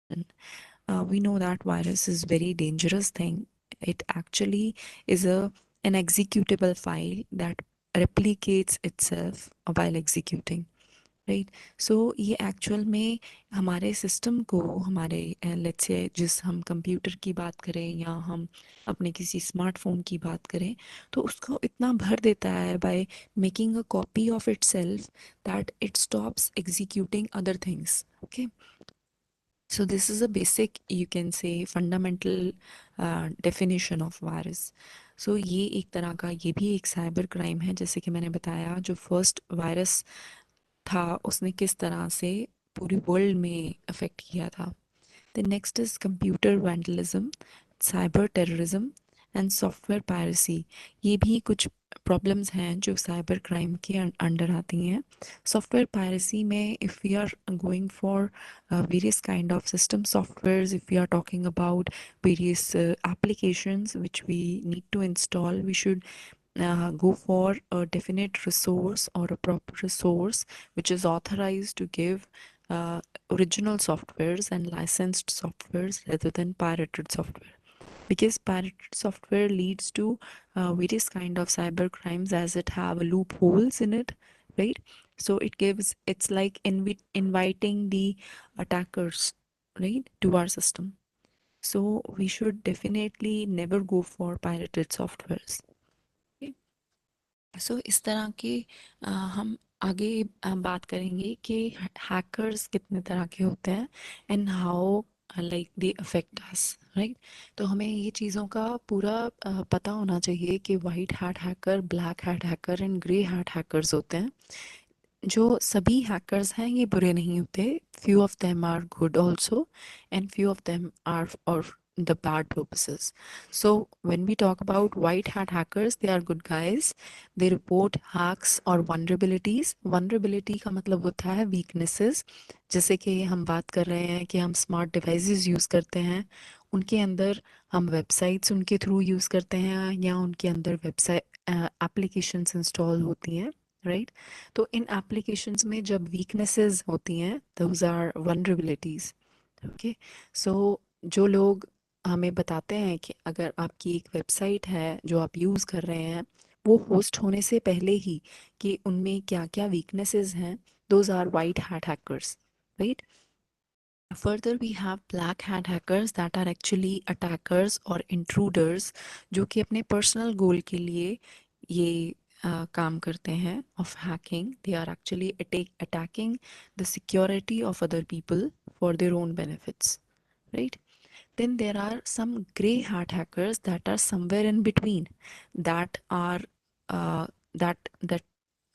We know that virus is very dangerous thing. It actually is an executable file that replicates itself while executing, right. So ये actual में हमारे system को, हमारे let's say जिस हम computer की बात करें या हम अपने किसी स्मार्टफोन की बात करें, तो उसको इतना भर देता है by making a copy of it self that it stops executing other things. Okay. So this is a basic, you can say, fundamental definition of virus. So ये एक तरह का, ये भी एक साइबर क्राइम है. जैसे कि मैंने बताया, जो फर्स्ट वायरस था उसने किस तरह से पूरी वर्ल्ड में अफेक्ट किया था. The next is computer vandalism, cyber terrorism and software piracy. ये भी कुछ प्रॉब्लम्स हैं जो साइबर क्राइम के अंडर आती हैं. सॉफ्टवेयर पायरेसी में if we are going for various kind of system softwares, if we are talking about various applications which we need to install, we should go for a definite resource or a proper resource which is authorized to give original softwares and licensed softwares rather than pirated software, because pirated software leads to various kind of cyber crimes as it have loopholes in it, right? So it's like inviting the attackers, right, to our system. So we should definitely never go for pirated softwares. Okay. सो इस तरह के हम आगे बात करेंगे कि hackers कितने तरह के होते हैं and how like they affect us, right. तो हमें ये चीज़ों का पूरा पता होना चाहिए कि white hat hacker, black hat hacker and grey hat hackers होते हैं. जो सभी हैकर्स हैं ये बुरे नहीं होते. Few of them are good also and few of them are और the bad purposes. So when we talk about white hat hackers, they are good guys. They report hacks or vulnerabilities. Vulnerability का मतलब होता है weaknesses. जैसे कि हम बात कर रहे हैं कि हम smart devices यूज़ करते हैं, उनके अंदर हम वेबसाइट्स उनके थ्रू यूज़ करते हैं या उनके अंदर वेबसाइट एप्लीकेशंस इंस्टॉल होती हैं, राइट. तो इन एप्लीकेशंस में जब वीकनेसेस होती हैं, those are vulnerabilities. Okay. So जो लोग हमें बताते हैं कि अगर आपकी एक वेबसाइट है जो आप यूज़ कर रहे हैं, वो होस्ट होने से पहले ही कि उनमें क्या क्या वीकनेसेस हैं, those are white hat hackers, right. Further, we have black hat hackers that are actually attackers or intruders जो कि अपने personal goal के लिए ये काम करते हैं of hacking. They are actually attacking the security of other people for their own benefits, right? Then there are some gray hat hackers that are somewhere in between, that are that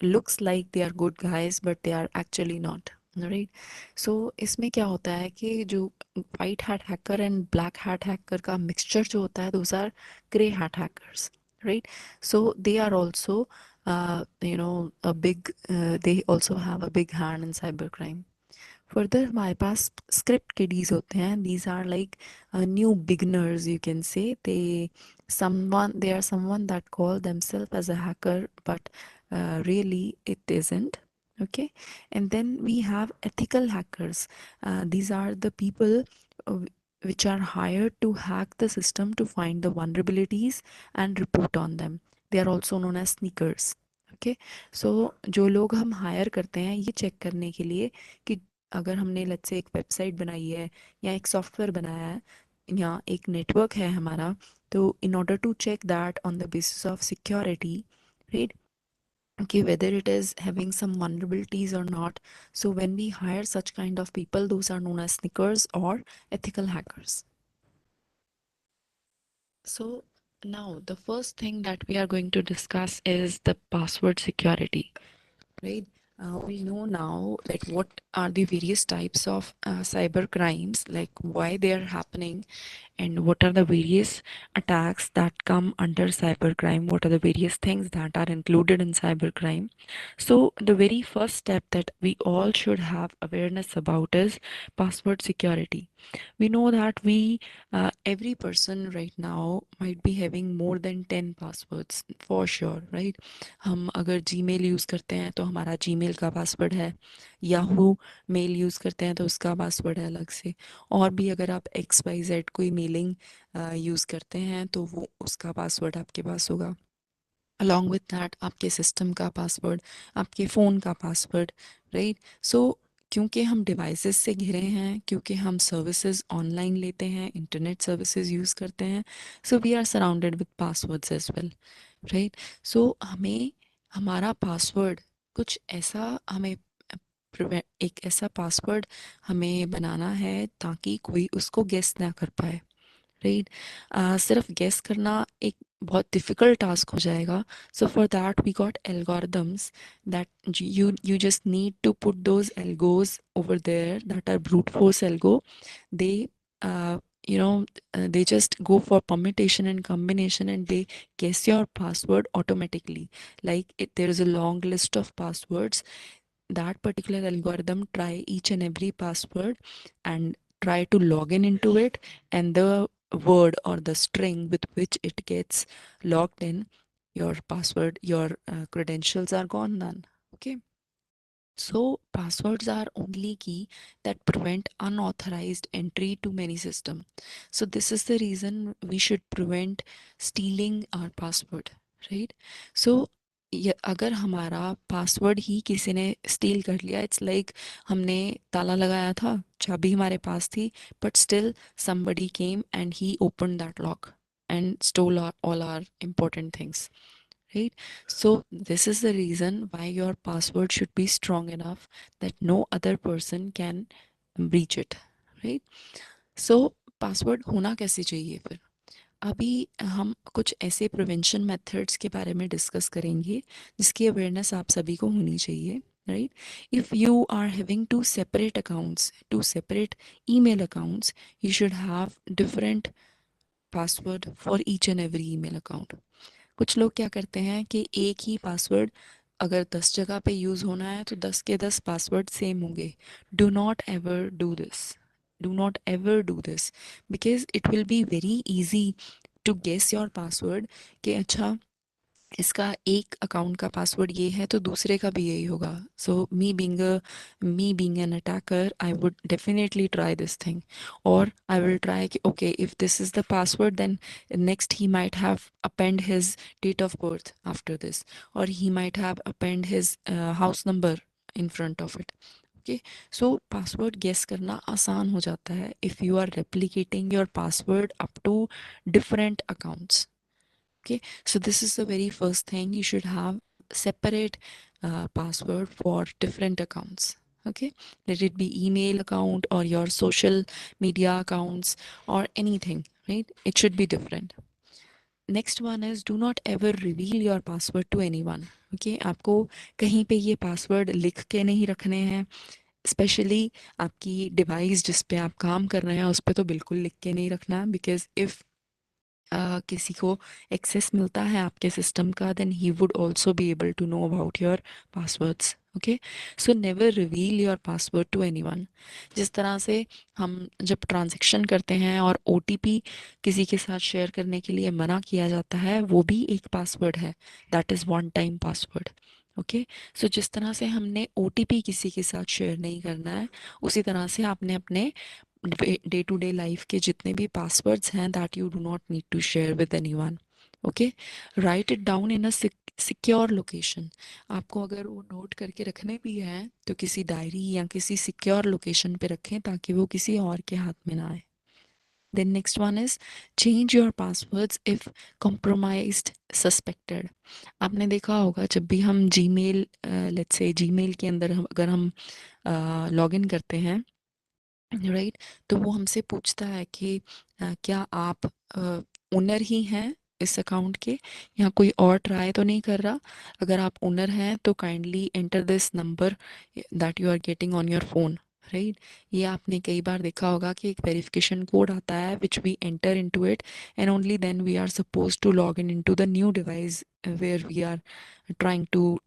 looks like they are good guys but they are actually not, right. So इसमें क्या होता है कि जो white hat hacker and black hat hacker का mixture जो होता है, those are gray hat hackers, right. So they are also a big they also have a big hand in cybercrime. Further हमारे पास script kiddies होते हैं. These are like new beginners, you can say. They are someone that call themselves as a hacker, but really it isn't. Okay. And then we have ethical hackers. These are the people uh, which are hired to hack the system to find the vulnerabilities and report on them. They are also known as sneakers. Okay. So जो लोग हम higher करते हैं ये check करने के लिए कि अगर हमने लेट्स से एक वेबसाइट बनाई है या एक सॉफ्टवेयर बनाया है या एक नेटवर्क है हमारा, तो in order to check that on the basis of security, right, okay, whether it is having some vulnerabilities or not. So when we hire such kind of people, those are known as sneakers or ethical hackers. So now the first thing that we are going to discuss is the password security, right. We know now like what are the various types of cyber crimes, like why they are happening, and what are the various attacks that come under cybercrime, what are the various things that are included in cybercrime. So the very first step that we all should have awareness about is password security. We know that every person right now might be having more than 10 passwords for sure, right. हम अगर Gmail use करते हैं तो हमारा Gmail का password है, Yahoo mail use करते हैं तो उसका पासवर्ड है अलग से। और भी अगर आप XYZ कोई मेलिंग यूज़ करते हैं तो वो उसका पासवर्ड आपके पास होगा। अलॉन्ग विथ दैट आपके सिस्टम का पासवर्ड, आपके फ़ोन का पासवर्ड, राइट। सो क्योंकि हम डिवाइसेस से घिरे हैं, क्योंकि हम सर्विसेज ऑनलाइन लेते हैं, इंटरनेट सर्विसेज यूज़ करते हैं, so we are surrounded with passwords as well, right. So हमें हमारा पासवर्ड कुछ ऐसा हमें एक ऐसा पासवर्ड हमें बनाना है ताकि कोई उसको गेस ना कर पाए, राइट। सिर्फ गेस करना एक बहुत डिफिकल्ट टास्क हो जाएगा। So for that we got algorithms that you just need to put those algos over there that are brute force algo. They uh, you know they just go for permutation and combination and they guess your password automatically. Like there is a long list of passwords. That particular algorithm try each and every password and try to log in into it, and the word or the string with which it gets logged in, your password, your credentials are gone, none. Okay. So passwords are only key that prevent unauthorized entry to many system. So this is the reason we should prevent stealing our password, right? So अगर हमारा password ही किसी ने steel कर लिया, it's like हमने ताला लगाया था, चाबी हमारे पास थी, but still somebody came and he opened that lock and stole all our important things, right? So this is the reason why your password should be strong enough that no other person can breach it, right? So password होना कैसे चाहिए फिर? अभी हम कुछ ऐसे prevention methods के बारे में डिस्कस करेंगे जिसकी अवेयरनेस आप सभी को होनी चाहिए, right. If you are having two separate accounts, two separate email accounts, you should have different password for each and every email account. कुछ लोग क्या करते हैं कि एक ही पासवर्ड अगर 10 जगह पे यूज़ होना है तो 10 के 10 पासवर्ड सेम होंगे। Do not ever do this, do not ever do this, because it will be very easy to guess your password कि अच्छा इसका एक अकाउंट का पासवर्ड ये है तो दूसरे का भी यही होगा। So me being an attacker, I would definitely try this thing, और आई विल ट्राई कि okay if this is the password then next he might have append his date of birth after this, और he might have append his house number in front of it. Okay, so password guess करना आसान हो जाता है if you are replicating your password up to different accounts. Okay, so this is the very first thing. You should have separate password for different accounts. Okay, let it be email account or your social media accounts or anything, right? It should be different. Next one is do not ever reveal your password to anyone. Okay, आपको कहीं पे ये password लिख के नहीं रखने हैं, specially आपकी डिवाइस जिस पे आप काम कर रहे हैं उस पे तो बिल्कुल लिख के नहीं रखना है, बिकॉज इफ़ किसी को एक्सेस मिलता है आपके सिस्टम का then he would also be able to know about your passwords. Okay, so never reveal your password to anyone. जिस तरह से हम जब ट्रांजैक्शन करते हैं और ओटीपी किसी के साथ शेयर करने के लिए मना किया जाता है, वो भी एक पासवर्ड है, that is one time password. Okay, so जिस तरह से हमने ओटीपी किसी के साथ शेयर नहीं करना है, उसी तरह से आपने अपने डे टू डे लाइफ के जितने भी पासवर्ड्स हैं that you do not need to share with anyone. Okay, write it down in a secure location. आपको अगर वो नोट करके रखने भी हैं तो किसी डायरी या किसी सिक्योर लोकेशन पे रखें ताकि वो किसी और के हाथ में ना आए। Then next one is change your passwords if compromised suspected. आपने देखा होगा जब भी हम जीमेल, लेट्स से जीमेल के अंदर हम अगर हम लॉग इन करते हैं, राइट, तो वो हमसे पूछता है कि क्या आप ओनर ही हैं इस अकाउंट के या कोई और ट्राई तो नहीं कर रहा। अगर आप ओनर हैं तो kindly enter this number that you are getting on your phone, right. ये आपने कई बार देखा होगा कि एक वेरिफिकेशन कोड आता है which we enter into it and only then we are suppose to log in into the new device where we are trying to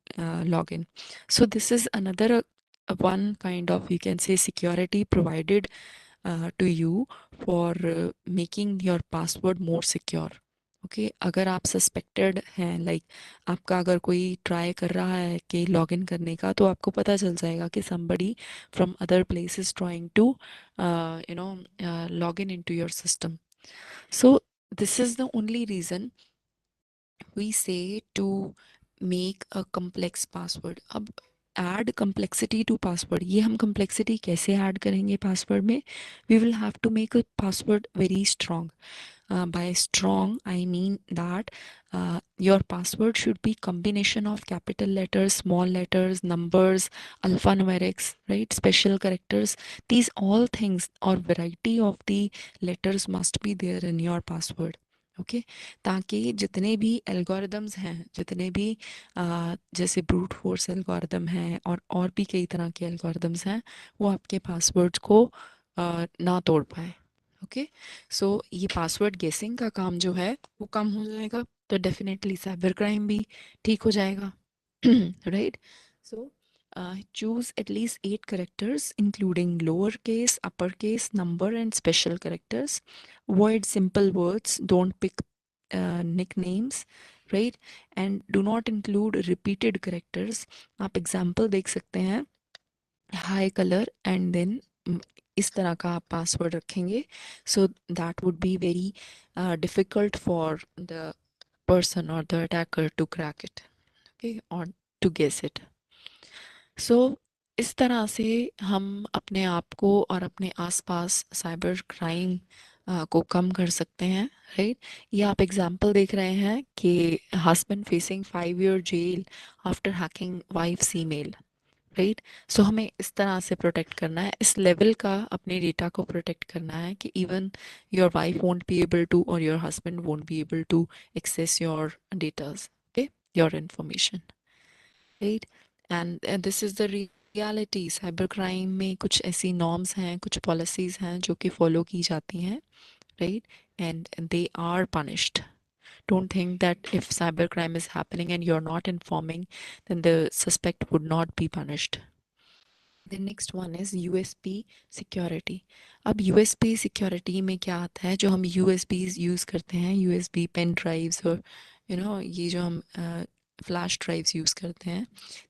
log in. So this is another one kind of, you can say, security provided to you for making your password more secure, okay, अगर आप suspected हैं, like आपका अगर कोई try कर रहा है कि लॉगिन करने का, तो आपको पता चल जाएगा कि somebody from other place is trying to log in into your system. So this is the only reason we say to make a complex password. अब add complexity to password, ये हम complexity कैसे add करेंगे password में? We will have to make a password very strong. By strong, I mean that your password should be combination of capital letters, small letters, numbers, alphanumerics, right? Special characters. These all things or variety of the letters must be there in your password. Okay, ताकि जितने भी algorithms हैं, जितने भी जैसे brute force algorithm हैं और भी कई तरह के एल्गोरिदम्स हैं, वो आपके पासवर्ड्स को ना तोड़ पाए। ओके, सो ये पासवर्ड गेसिंग का काम जो है वो कम हो जाएगा, तो डेफिनेटली साइबर क्राइम भी ठीक हो जाएगा। Right, so choose at least 8 characters including lowercase, uppercase, number and special characters. Avoid simple words, don't pick nicknames, right? And do not include repeated characters. आप एग्जाम्पल देख सकते हैं, हाई कलर एंड देन इस तरह का आप password रखेंगे, so that would be very difficult for the person or the attacker to crack it, okay, or to guess it. सो इस तरह से हम अपने आप को और अपने आसपास साइबर क्राइम को कम कर सकते हैं। राइट, ये आप एग्जांपल देख रहे हैं कि husband facing 5 year jail after hacking wife's email. Right, so हमें इस तरह से प्रोटेक्ट करना है, इस लेवल का अपने डेटा को प्रोटेक्ट करना है कि even your wife won't be able to और your husband won't be able to access your datas, okay, your information. Right, and this is the reality. Cyber crime में कुछ ऐसी नॉर्म्स हैं, कुछ पॉलिसीज़ हैं जो कि फॉलो की जाती हैं। Right, and they are punished. Don't think that if cybercrime is happening and you're not informing, then the suspect would not be punished. The next one is USB security. अब USB security में क्या आता है, जो हम USBs use करते हैं, USB pen drives और ये जो हम फ्लैश ड्राइव्स यूज़ करते हैं,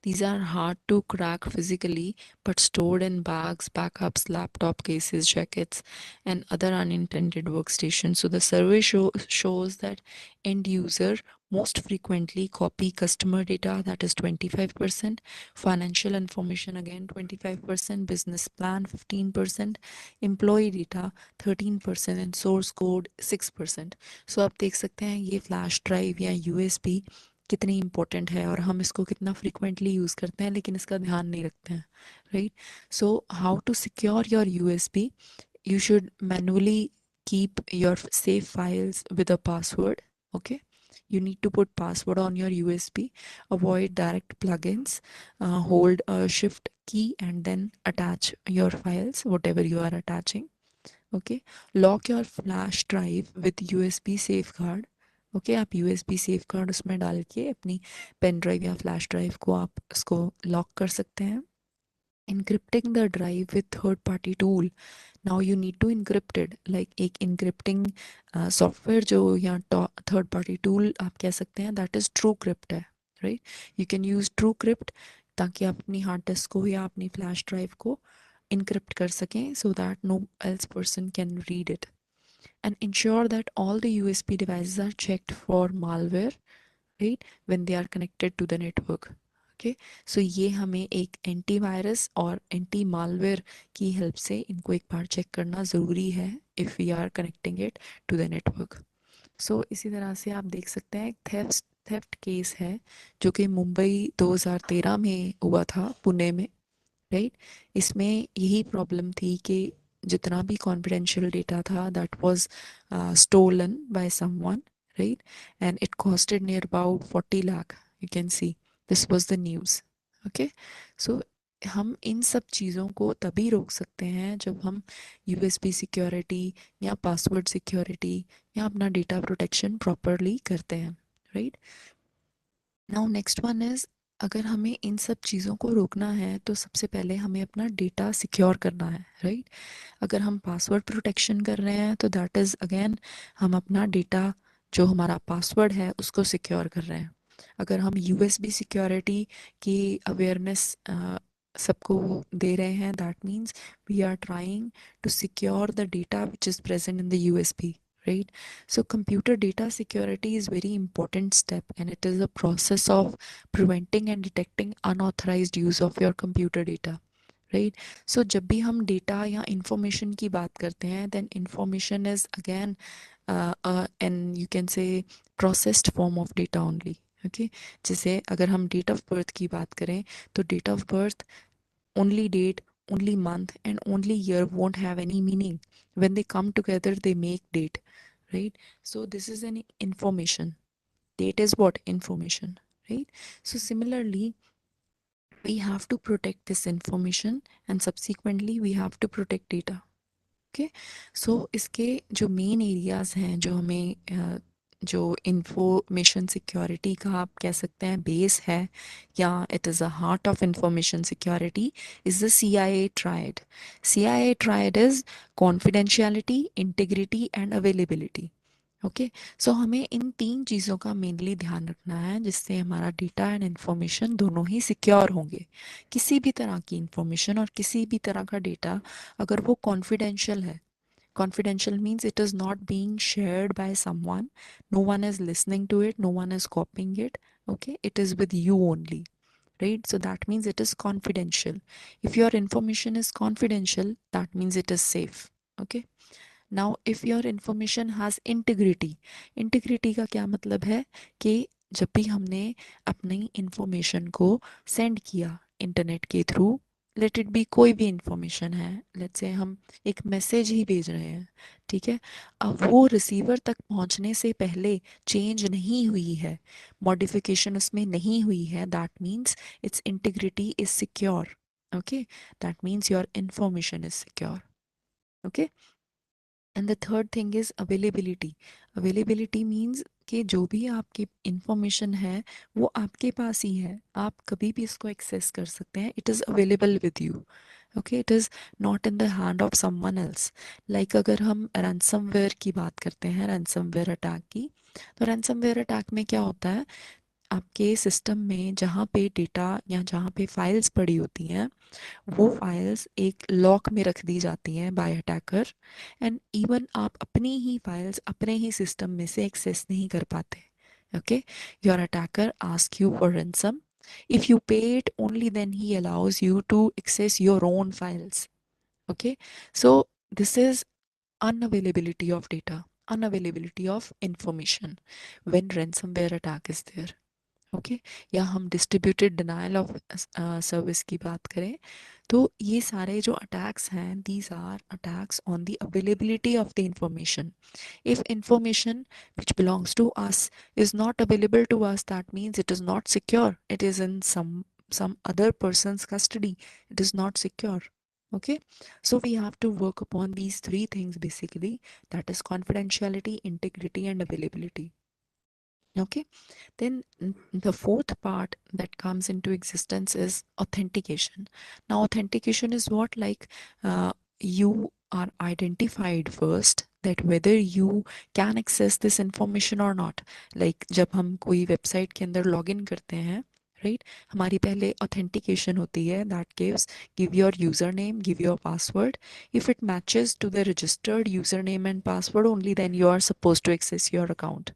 these are hard to crack physically but stored in bags, backups, laptop cases, jackets and other unintended workstations. So the survey shows that end user most frequently copy customer data, that is 25%, financial information again 25%, business plan 15%, employee data 13% and source code 6%. सो आप देख सकते हैं ये flash drive या USB कितनी important है और हम इसको कितना फ्रीक्वेंटली यूज़ करते हैं, लेकिन इसका ध्यान नहीं रखते हैं। Right, so how to secure your USB? You should manually keep your save files with a password. Okay, you need to put password on your USB. Avoid direct plugins. Hold a shift key and then attach your files, whatever you are attaching. Okay, lock your flash drive with USB safeguard. Okay, आप USB safeguard उसमें डाल के अपनी pen drive या flash drive को आप उसको lock कर सकते हैं। encrypting the drive with third party tool. Now you need to encrypt it, like एक encrypting सॉफ्टवेयर जो या थर्ड पार्टी टूल आप कह सकते हैं, दैट इज़ ट्रू क्रिप्ट है। Right, you can use true crypt ताकि आप अपनी हार्ड डिस्क को या अपनी फ्लैश ड्राइव को encrypt कर सकें, so that no else person can read it. And ensure that all the USB devices are checked for malware, right, when they are connected to the network. Okay, so ये हमें एक antivirus और anti malware की help से इनको एक बार check करना ज़रूरी है if we are connecting it to the network. So इसी तरह से आप देख सकते हैं एक थेफ्ट केस है जो कि मुंबई 2013 में हुआ था, पुणे में। राइट, इसमें यही प्रॉब्लम थी कि जितना भी कॉन्फिडेंशियल डेटा था that was stolen by someone, right, and it costed near about 40 lakh. You can see this was the news. Okay, so हम इन सब चीज़ों को तभी रोक सकते हैं जब हम यूएसबी सिक्योरिटी या पासवर्ड सिक्योरिटी या अपना डेटा प्रोटेक्शन प्रॉपरली करते हैं। Right, now next one is, अगर हमें इन सब चीज़ों को रोकना है तो सबसे पहले हमें अपना डेटा सिक्योर करना है। राइट, अगर हम पासवर्ड प्रोटेक्शन कर रहे हैं तो दैट इज़ अगेन हम अपना डेटा जो हमारा पासवर्ड है उसको सिक्योर कर रहे हैं। अगर हम यूएसबी सिक्योरिटी की अवेयरनेस सबको दे रहे हैं, that means we are trying to secure the data which is present in the USB, right? So computer data security is very important step, and it is a process of preventing and detecting unauthorized use of your computer data, right? So जब भी हम data या information की बात करते हैं, then information is again and you can say processed form of data only. Okay, जैसे अगर हम डेट ऑफ बर्थ की बात करें, तो date of birth, only date, only month, and only year won't have any meaning. When they come together, they make date, right? So this is an information. Date is what? Information, right? So similarly, we have to protect this information, and subsequently we have to protect data. Okay, so इसके जो main areas हैं, जो हमें जो information security का आप कह सकते हैं बेस है, या it is a heart of information security, is the CIA triad. CIA triad is confidentiality, integrity and availability. Okay, so हमें इन तीन चीज़ों का मेनली ध्यान रखना है, जिससे हमारा डेटा एंड इंफॉर्मेशन दोनों ही सिक्योर होंगे। किसी भी तरह की इंफॉर्मेशन और किसी भी तरह का डेटा, अगर वो कॉन्फिडेंशियल है, confidential means it is not being shared by someone, no one is listening to it, no one is copying it, okay, it is with you only, right? So that means it is confidential. If your information is confidential, that means it is safe, okay? Now if your information has integrity, integrity का क्या मतलब है कि जब भी हमने अपनी information को सेंड किया इंटरनेट के थ्रू, लेट इट बी कोई भी इंफॉर्मेशन है, लेट्स से हम एक मैसेज ही भेज रहे हैं, ठीक है, अब वो रिसीवर तक पहुंचने से पहले चेंज नहीं हुई है, मॉडिफिकेशन उसमें नहीं हुई है, that means it's integrity is secure. Okay, that means your information is secure. Okay, and the third thing is availability. Availability means कि जो भी आपकी इंफॉर्मेशन है वो आपके पास ही है, आप कभी भी इसको एक्सेस कर सकते हैं, it is available with you. Okay, it is not in the hand of someone else. Like अगर हम रैंसमवेयर की बात करते हैं, रैंसमवेयर अटैक की, तो रैंसमवेयर अटैक में क्या होता है, आपके सिस्टम में जहाँ पे डेटा या जहाँ पे फाइल्स पड़ी होती हैं, वो फाइल्स एक लॉक में रख दी जाती हैं बाय अटैकर, एंड इवन आप अपनी ही फाइल्स अपने ही सिस्टम में से एक्सेस नहीं कर पाते। Okay, your attacker ask you for ransom, if you pay it only then he allows you to access your own files. Okay, so this is unavailability of data, unavailability of information when ransomware attack is there. Okay, या हम distributed denial of service की बात करें, तो ये सारे जो attacks हैं, these are attacks on the availability of the information. If information which belongs to us is not available to us, that means it is not secure, it is in some other person's custody, it is not secure. Okay, so we have to work upon these three things basically, that is confidentiality, integrity and availability. Okay, then the fourth part that comes into existence is authentication. Now, authentication is what, like, you are identified first that whether you can access this information or not. Like जब हम कोई website के अंदर log in करते हैं, right, हमारी पहले authentication होती है, that gives give your user name, give your password, if it matches to the registered user name and password only then you are supposed to access your account,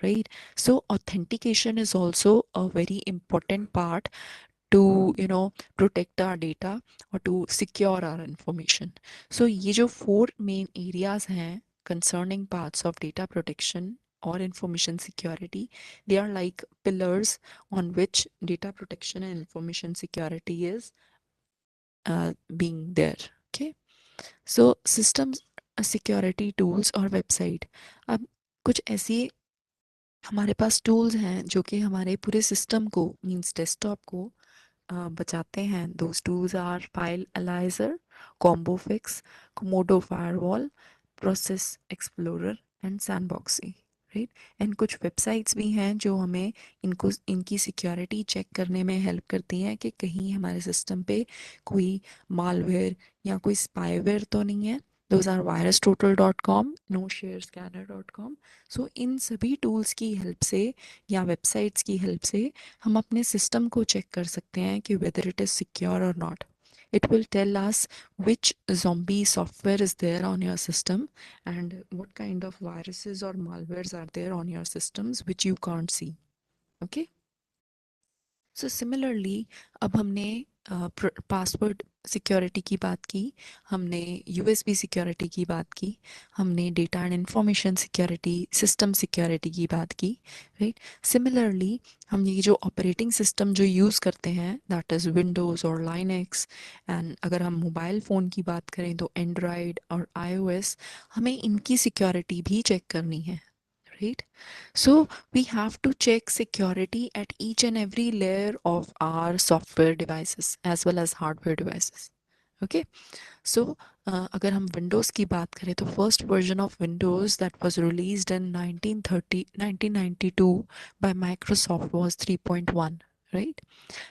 right? So authentication is also a very important part to, protect our data or to secure our information. So ये जो four main areas हैं concerning parts of data protection or information security, they are like pillars on which data protection and information security is being there. Okay, so systems security tools और website, अब कुछ ऐसी हमारे पास tools हैं जो कि हमारे पूरे सिस्टम को, मींस डेस्कटॉप को बचाते हैं। Those tools are file analyser, combo fix, Comodo firewall, process explorer and Sandboxie, right? And कुछ वेबसाइट्स भी हैं जो हमें इनको इनकी सिक्योरिटी चेक करने में हेल्प करती हैं कि कहीं हमारे सिस्टम पे कोई मालवेयर या कोई स्पाईवेयर तो नहीं है। those are virustotal.com, nosharescanner.com. सो इन सभी टूल्स की हेल्प से या वेबसाइट्स की हेल्प से हम अपने सिस्टम को चेक कर सकते हैं कि वेदर इट इज़ सिक्योर और not. It will tell us which zombie software is there on your system and what kind of viruses or malwares are there on your systems which you can't see. Okay. So similarly अब हमने password security की बात की, हमने USB security की बात की, हमने data and information security, system security की बात की, राइट. सिमिलरली हम ये जो ऑपरेटिंग सिस्टम जो यूज़ करते हैं दैट इज़ विंडोज़ और लाइनक्स, एंड अगर हम मोबाइल फ़ोन की बात करें तो एंड्रॉयड और आईओएस, हमें इनकी सिक्योरिटी भी चेक करनी है, right? So we have to check security at each and every layer of our software devices as well as hardware devices. Okay. So अगर हम Windows की बात करें तो first version of Windows that was released in 1992 by Microsoft was 3.1, right?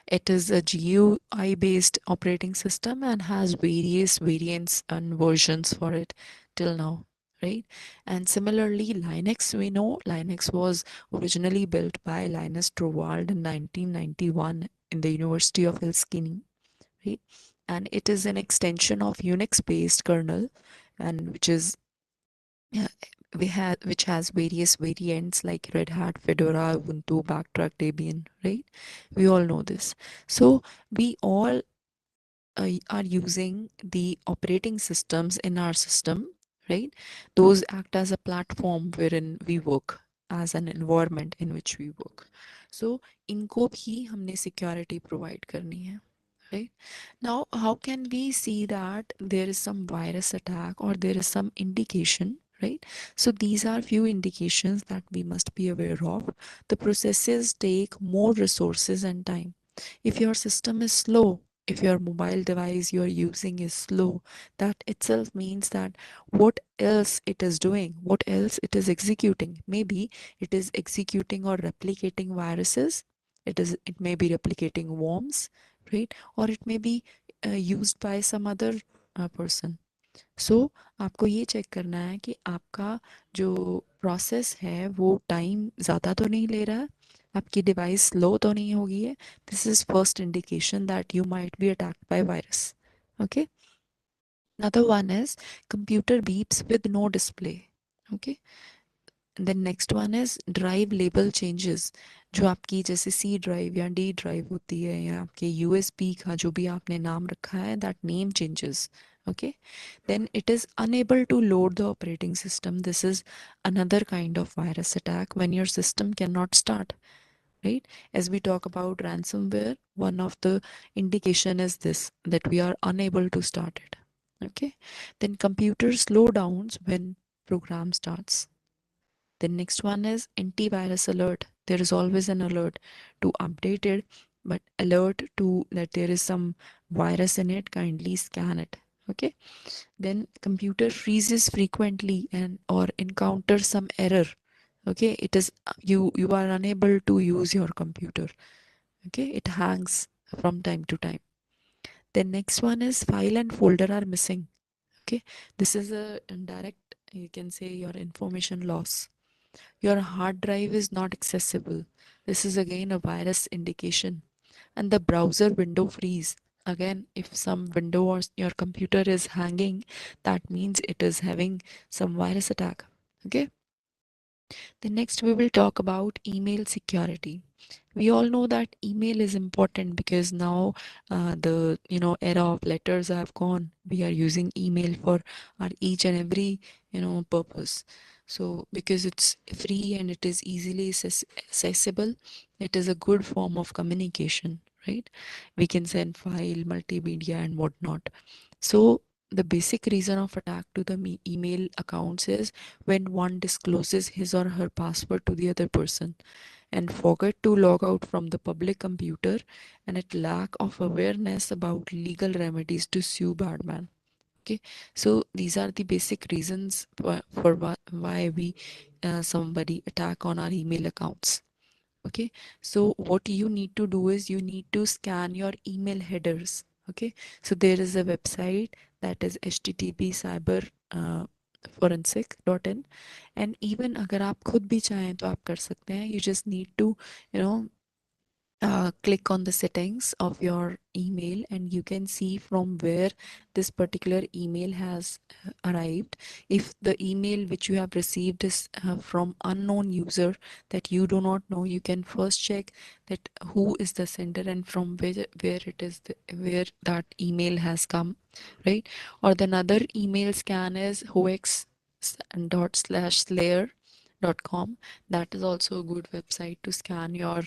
It is a GUI based operating system and has various variants and versions for it till now, right? And similarly, Linux, we know Linux was originally built by Linus Torvald in 1991 in the University of Helsinki, right? And it is an extension of Unix based kernel, and which is yeah, which has various variants like Red Hat, Fedora, Ubuntu, Backtrack, Debian, right? We all know this. So we all are using the operating systems in our system, right? Those act as a platform wherein we work, as an environment in which we work. So इनको भी हमने security provide करनी है, right? Now, how can we see that there is some virus attack or there is some indication, right? So these are few indications that we must be aware of. The processes take more resources and time. If your system is slow, if your mobile device you are using is slow, that itself means that what else it is doing, what else it is executing. Maybe it is executing or replicating viruses. It may be replicating worms, right? Or it may be used by some other person. सो आपको ये check करना है कि आपका जो process है वो time ज़्यादा तो नहीं ले रहा है, आपकी डिवाइस स्लो तो नहीं होगी है. This is first indication that you might be attacked by virus. Okay. Another one is computer beeps with no display. Okay. Then next one is drive label changes. जो आपकी जैसे सी ड्राइव या D drive होती है या आपके USB का जो भी आपने नाम रखा है that name changes. Okay. Then it is unable to load the operating system. This is another kind of virus attack when your system cannot start, right? As we talk about ransomware, one of the indication is this, that we are unable to start it. Okay. Then computer slowdowns when program starts. The next one is antivirus alert. There is always an alert to update it, but alert to that there is some virus in it, kindly scan it. Okay. Then computer freezes frequently and or encounters some error. Okay. It is you are unable to use your computer. Okay. It hangs from time to time. The next one is file and folder are missing. Okay. This is a indirect, you can say, your information loss. Your hard drive is not accessible. This is again a virus indication. And the browser window freeze. Again, if some window or your computer is hanging, that means it is having some virus attack. Okay. Then next we will talk about email security. We all know that email is important because now the era of letters have gone. We are using email for our each and every purpose. So because it's free and it is easily accessible, it is a good form of communication, right? We can send file, multimedia, and whatnot. So the basic reason of attack to the email accounts is when one discloses his or her password to the other person and forget to log out from the public computer, and at lack of awareness about legal remedies to sue badman. Okay. So these are the basic reasons for why we somebody attack on our email accounts. Okay. So what you need to do is you need to scan your email headers. Okay. So there is a website that is http cyber forensic.in. And even अगर आप खुद भी चाहें तो आप कर सकते हैं. You just need to you know click on the settings of your email and you can see from where this particular email has arrived. If the email which you have received is from unknown user that you do not know, you can first check that who is the sender and from where it is where that email has come, right? Or the another email scan is hoax dot slash slayer dot com. That is also a good website to scan your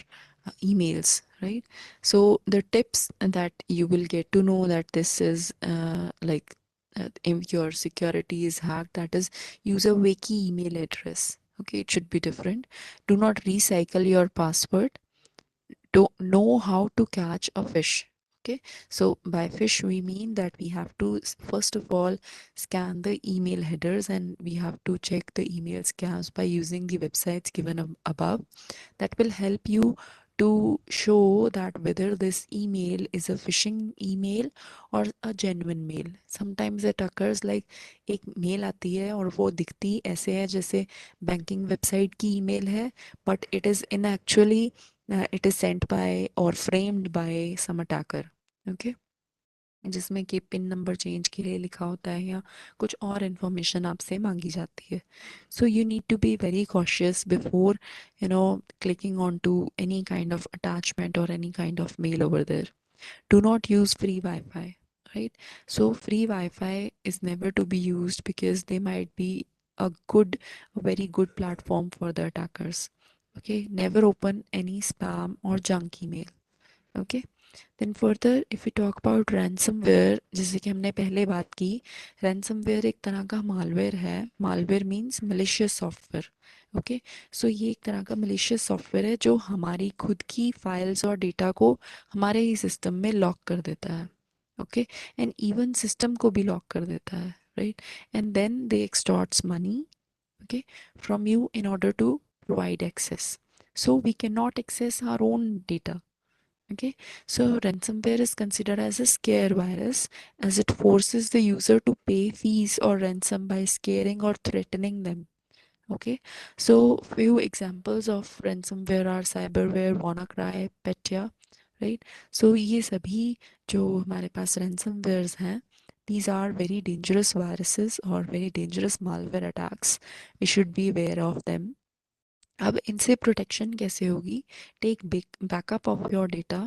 emails, right? So the tips that you will get to know that this is if your security is hacked, that is, use a wiki email address. Okay, it should be different. Do not recycle your password. Don't know how to catch a fish. Okay, so by fish we mean that we have to first of all scan the email headers and we have to check the email scams by using the websites given above. That will help you to show that whether this email is a phishing email or a genuine mail. Sometimes it occurs like एक mail आती है और वो दिखती ऐसे है जैसे banking website की ईमेल है, but it is in actually it is sent by और framed by some attacker. Okay, जिसमें कि पिन नंबर चेंज के लिए लिखा होता है या कुछ और इन्फॉर्मेशन आपसे मांगी जाती है. So you need to be very cautious before clicking on to any kind of attachment or any kind of mail over there. Do not use free Wi-Fi, right? So free Wi-Fi is never to be used because they might be a very good platform for the attackers. Okay, never open any spam or junk email. Okay. Then further if you talk about ransomware, जैसे कि हमने पहले बात की, ransomware एक तरह का malware है. Malware means malicious software. Okay, so ये एक तरह का मलिशियस सॉफ्टवेयर है जो हमारी खुद की फाइल्स और डेटा को हमारे ही सिस्टम में लॉक कर देता है. ओके, एंड इवन सिस्टम को भी लॉक कर देता है, right? And then they extorts money, okay, from you in order to provide access. So we cannot access our own data. Okay, so ransomware is considered as a scare virus as it forces the user to pay fees or ransom by scaring or threatening them. Okay, so few examples of ransomware are cyberware, WannaCry, Petya, right? So ये सभी जो हमारे पास ransomwares हैं, these are very dangerous viruses or very dangerous malware attacks. We should be aware of them. अब इनसे protection कैसे होगी? Take backup of your data,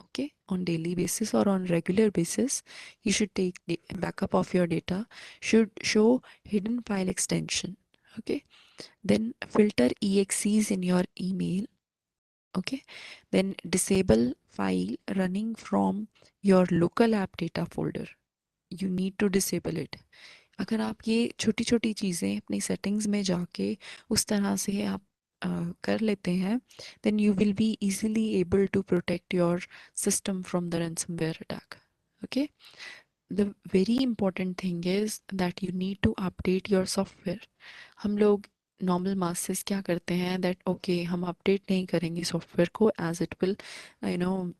okay, on daily basis or on regular basis. You should take the backup of your data, should show hidden file extension. Okay, then filter exes in your email. Okay, then disable file running from your local app data folder. You need to disable it. अगर आप ये छोटी छोटी चीज़ें अपनी settings में जाके उस तरह से आप कर लेते हैं, then you will be easily able to protect your system from the ransomware attack. Okay, the very important thing is that you need to update your software. हम लोग नॉर्मल मासेस क्या करते हैं that okay, हम update नहीं करेंगे software को as it will you know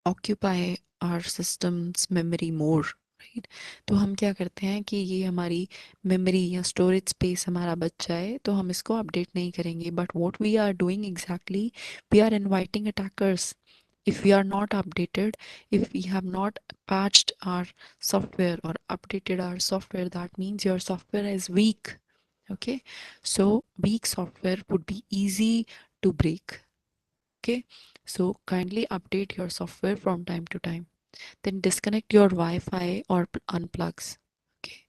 occupy our system's memory more, right? तो हम क्या करते हैं कि ये हमारी मेमोरी या स्टोरेज स्पेस हमारा बच जाए तो हम इसको अपडेट नहीं करेंगे. But what we are doing exactly, we are inviting attackers. If we are not updated, if we have not patched our software or updated our software, that means your software is weak. Okay, so weak software would be easy to break. Okay, so kindly update your software from time to time. Then disconnect your Wi-Fi or unplugs. Okay,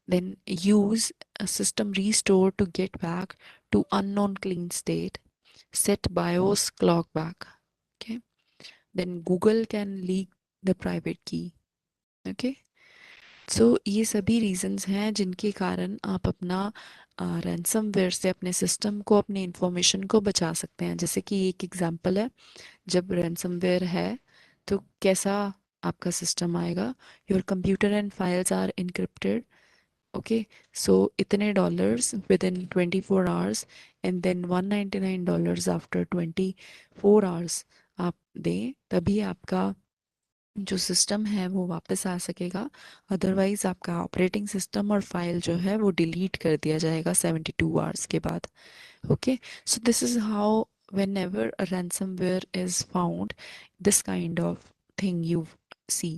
then use a system restore to get back to unknown clean state. Set BIOS clock back. Okay, then Google can leak the private key. Okay, सो ये सभी reasons हैं जिनके कारण आप अपना ransomware से अपने system को, अपने इंफॉर्मेशन को बचा सकते हैं. जैसे कि एक एग्जांपल है, जब रैंसमवेयर है तो कैसा आपका सिस्टम आएगा. Your computer and files are encrypted. Okay, so इतने dollars within 24 hours and then $199 after 24 hours आप दें, तभी आपका जो सिस्टम है वो वापस आ सकेगा, अदरवाइज आपका ऑपरेटिंग सिस्टम और फाइल जो है वो डिलीट कर दिया जाएगा 72 आवर्स के बाद. Okay, so this is how whenever a ransomware is found, this kind of thing you see.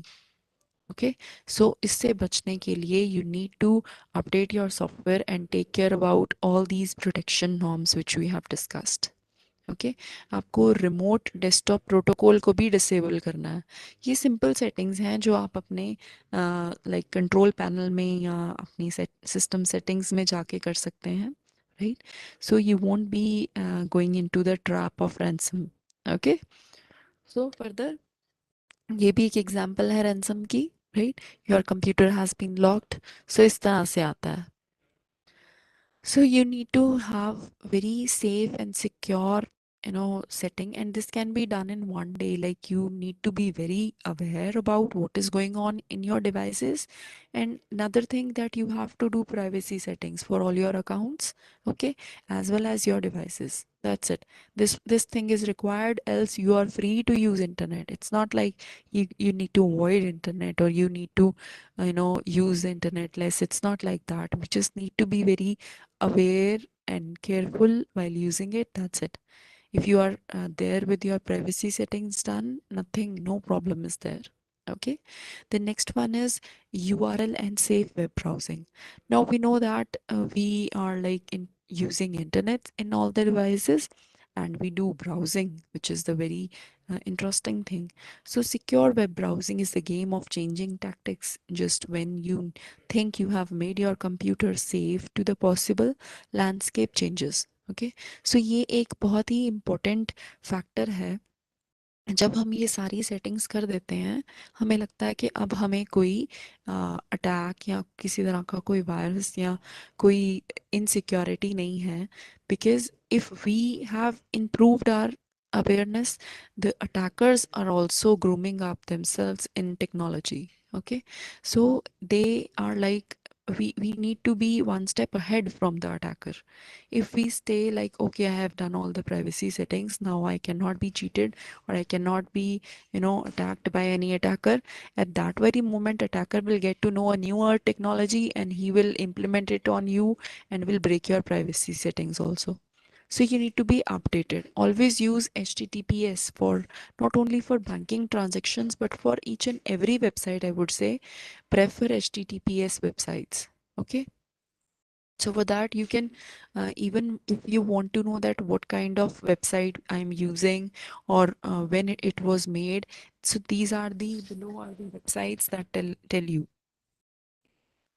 Okay, so इससे बचने के लिए you need to update your software and take care about all these protection norms which we have discussed. Okay आपको remote desktop protocol को भी disable करना है. ये सिंपल सेटिंग्स हैं जो आप अपने लाइक कंट्रोल पैनल में या अपनी सिस्टम सेटिंग्स में जाके कर सकते हैं, right. So you won't be going into the trap of ransom. Okay, so further ये भी एक एग्जांपल है रैंसम की, right. Your computer has been locked. So इस तरह से आता है. So you need to have very safe and secure, setting, and this can be done in one day. Like you need to be very aware about what is going on in your devices. And another thing that you have to do privacy settings for all your accounts, okay, as well as your devices. That's it. This thing is required, else you are free to use internet. It's not like you need to avoid internet or you need to use the internet less. It's not like that. We just need to be very aware and careful while using it. That's it. If you are there with your privacy settings done, nothing, no problem is there. Okay. The next one is URL and safe web browsing. Now we know that we are like in using internet in all the devices, and we do browsing, which is the very interesting thing. So secure web browsing is the game of changing tactics. Just when you think you have made your computer safe to the possible landscape changes. Okay, सो ये एक बहुत ही important factor है. जब हम ये सारी settings कर देते हैं, हमें लगता है कि अब हमें कोई अटैक या किसी तरह का कोई वायरस या कोई इनसिक्योरिटी नहीं है. Because if we have improved our awareness, the attackers are also grooming up themselves in technology. Okay, so they are like, we need to be one step ahead from the attacker. If we stay like, okay, I have done all the privacy settings, now I cannot be cheated or I cannot be, attacked by any attacker. At that very moment, attacker will get to know a newer technology and he will implement it on you and will break your privacy settings also. So you need to be updated. Always use HTTPS for not only for banking transactions, but for each and every website, I would say, prefer HTTPS websites. Okay. So for that, you can even if you want to know that what kind of website I'm using or when it was made. So these are the below are the websites that tell you.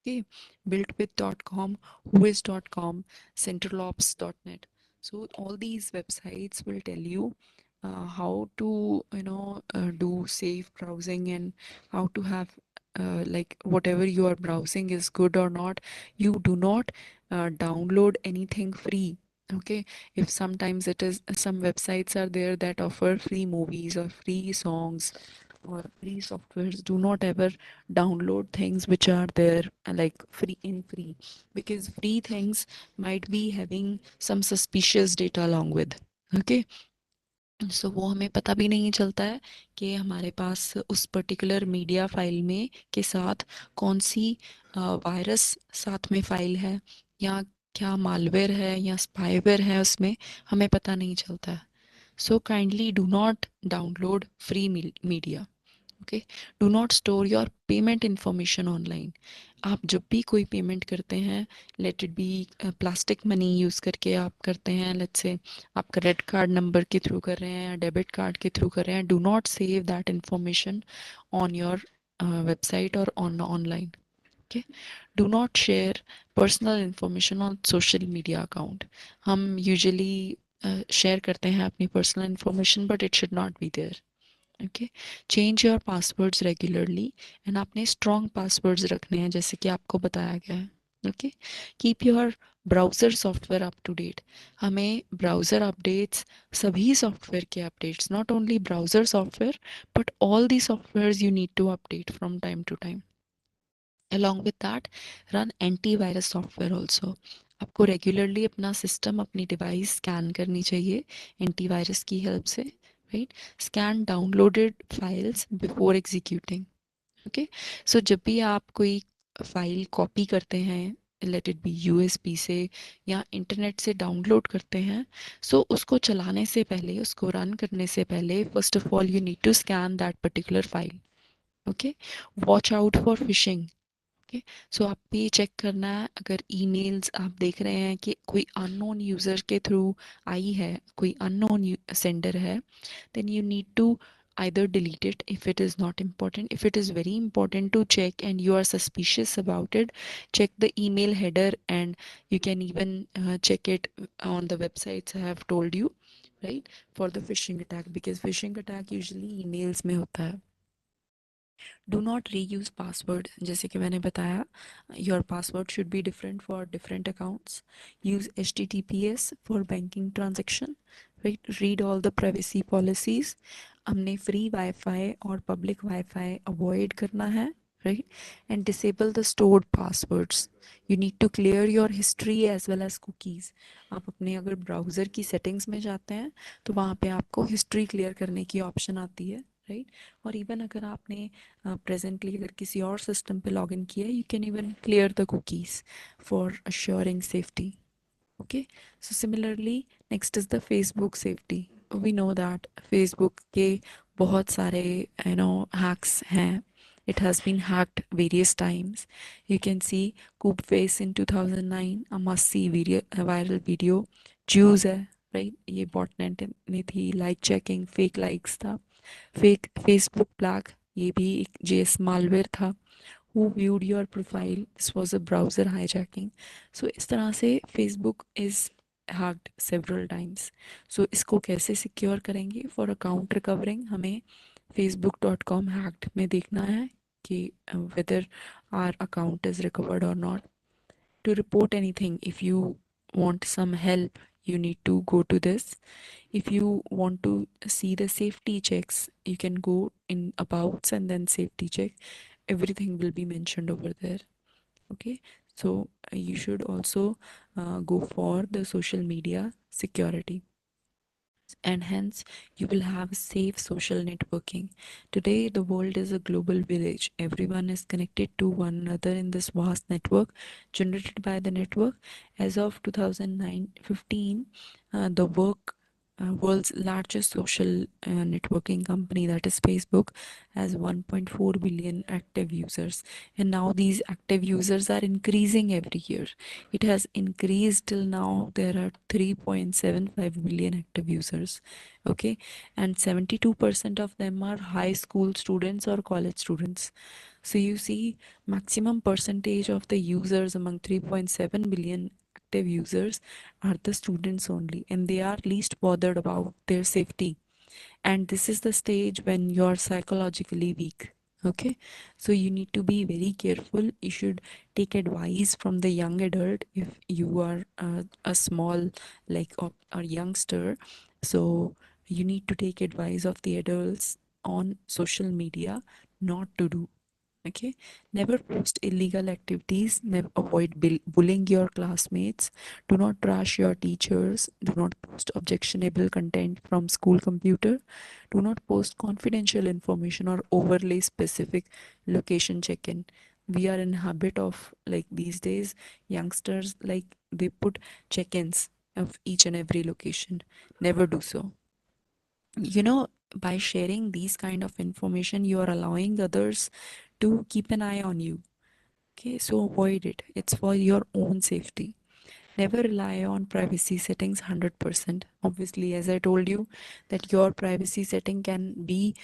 Okay, builtwith.com, whois.com, centralops.net. So all these websites will tell you how to do safe browsing and how to have like whatever you are browsing is good or not. You do not download anything free. Okay, if sometimes it is some websites are there that offer free movies or free songs or free softwares, do not ever download things which are there like free, because free things might be having some suspicious data along with. Okay, सो वो हमें पता भी नहीं चलता है कि हमारे पास उस पर्टिकुलर मीडिया फाइल में के साथ कौन सी वायरस साथ में फाइल है या क्या मालवेयर है या स्पाईवेयर है उसमें, हमें पता नहीं चलता है. So kindly do not download free media. Okay, do not store your payment information online. आप जब भी कोई पेमेंट करते हैं, let it be plastic money use करके आप करते हैं, लेट्स से आप क्रेडिट कार्ड नंबर के थ्रू कर रहे हैं या डेबिट कार्ड के थ्रू कर रहे हैं, do not save that information on your website और on online. Okay, do not share personal information on social media account. हम यूजुअली शेयर करते हैं अपनी personal information, but it should not be there. Okay, change your passwords regularly and आपने strong passwords रखने हैं जैसे कि आपको बताया गया है. Okay, keep your browser software up to date. हमें ब्राउज़र अपडेट्स, सभी सॉफ्टवेयर के updates, not only browser software but all the software you need to update from time to time. along with that, run antivirus software also. आपको regularly अपना system, अपनी device scan करनी चाहिए antivirus की help से. right? Scan downloaded files before executing. Okay, so जब भी आप कोई फाइल कॉपी करते हैं, लेट इट बी यूएसबी से या इंटरनेट से डाउनलोड करते हैं, सो उसको चलाने से पहले, उसको रन करने से पहले, first of all you need to scan that particular file. Okay, watch out for phishing. Okay, so आपको ये चेक करना है, अगर ईमेल्स आप देख रहे हैं कि कोई अननोन यूज़र के थ्रू आई है, कोई अननोन सेंडर है, then you need to either delete it if it is not important. If it is very important to check and you are suspicious about it, check the email header, and you can even check it on the websites I have told you, right, for the phishing attack, because phishing attack usually emails में होता है. Do not reuse password, जैसे कि मैंने बताया, your password should be different for different accounts. Use HTTPS for banking transaction, right. Read all the privacy policies. हमने free wifi और public wifi avoid करना है, right. And disable the stored passwords. You need to clear your history as well as cookies. आप अपने अगर browser की settings में जाते हैं तो वहाँ पे आपको हिस्ट्री क्लियर करने की ऑप्शन आती है, राइट. और इवन अगर आपने प्रेजेंटली अगर किसी और सिस्टम पे लॉगिन किया है, you can even clear the cookies for assuring safety. Okay, so similarly, next is the Facebook safety. We know that Facebook के बहुत सारे hacks हैं. It has been hacked various times. You can see Coop Face in 2009, a must see video, a viral video. Jews है, right? ये botnet नहीं थी, like checking, fake likes था. Fake Facebook black, ये भी एक जेएस मालवेयर था. Who viewed your profile, this was a browser hijacking. So इस तरह से Facebook is hacked several times. So इसको कैसे सिक्योर करेंगे? फॉर अकाउंट रिकवरिंग हमें facebook.com हैक्ड में देखना है कि whether our account is recovered और not. To report anything, if you want some help, you need to go to this. If you want to see the safety checks, you can go in abouts and then safety check. Everything will be mentioned over there. Okay, so you should also go for the social media security, and hence you will have safe social networking. Today, the world is a global village. Everyone is connected to one another in this vast network generated by the network. As of 2009-15, the world's largest social networking company, that is Facebook, has 1.4 billion active users, and now these active users are increasing every year. It has increased till now. There are 3.75 billion active users. Okay, and 72% of them are high school students or college students. So you see, maximum percentage of the users among 3.7 billion active users are the students only, and they are least bothered about their safety. And this is the stage when you're psychologically weak. Okay, so you need to be very careful. You should take advice from the young adult if you are a small, like a youngster. So you need to take advice of the adults on social media, not to do. Okay, never post illegal activities. Never avoid bullying your classmates. Do not trash your teachers. Do not post objectionable content from school computer. Do not post confidential information or overly specific location check-in. We are in habit of, like, these days youngsters, like, they put check-ins of each and every location. Never do so. By sharing these kind of information, you are allowing others to keep an eye on you. Okay, so avoid it. It's for your own safety. Never rely on privacy settings 100%. Obviously, as I told you, that your privacy setting can be,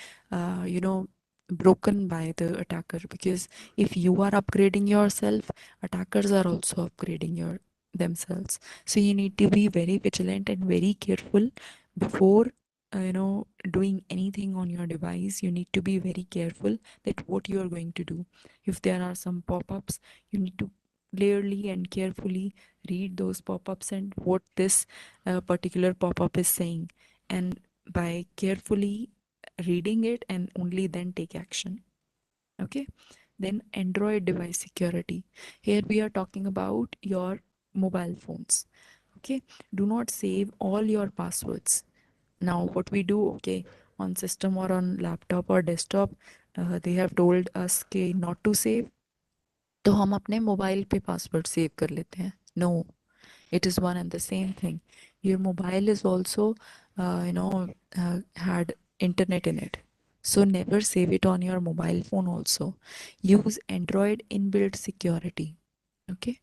broken by the attacker, because if you are upgrading yourself, attackers are also upgrading themselves. So you need to be very vigilant and very careful before doing anything on your device. You need to be very careful that what you are going to do. If there are some pop-ups, you need to clearly and carefully read those pop-ups and what this particular pop-up is saying, and by carefully reading it and only then take action. Okay, then Android device security. Here we are talking about your mobile phones. Okay, do not save all your passwords. Now what we do, okay, on system or on laptop or desktop, they have told us कि not to save, तो हम अपने mobile पे password save कर लेते हैं. No, it is one and the same thing. Your mobile is also had internet in it, so never save it on your mobile phone also. Use Android inbuilt security. Okay,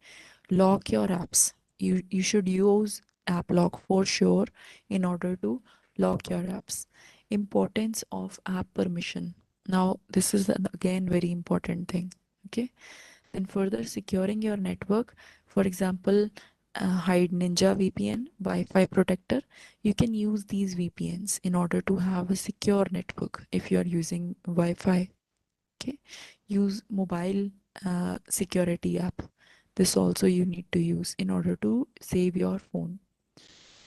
lock your apps. You should use app lock for sure in order to lock your apps. Importance of app permission. Now this is again very important thing. Okay, then further securing your network, for example, hide Ninja VPN, Wi-Fi protector. You can use these VPNs in order to have a secure network if you are using Wi-Fi. Okay, use mobile security app. This also you need to use in order to save your phone.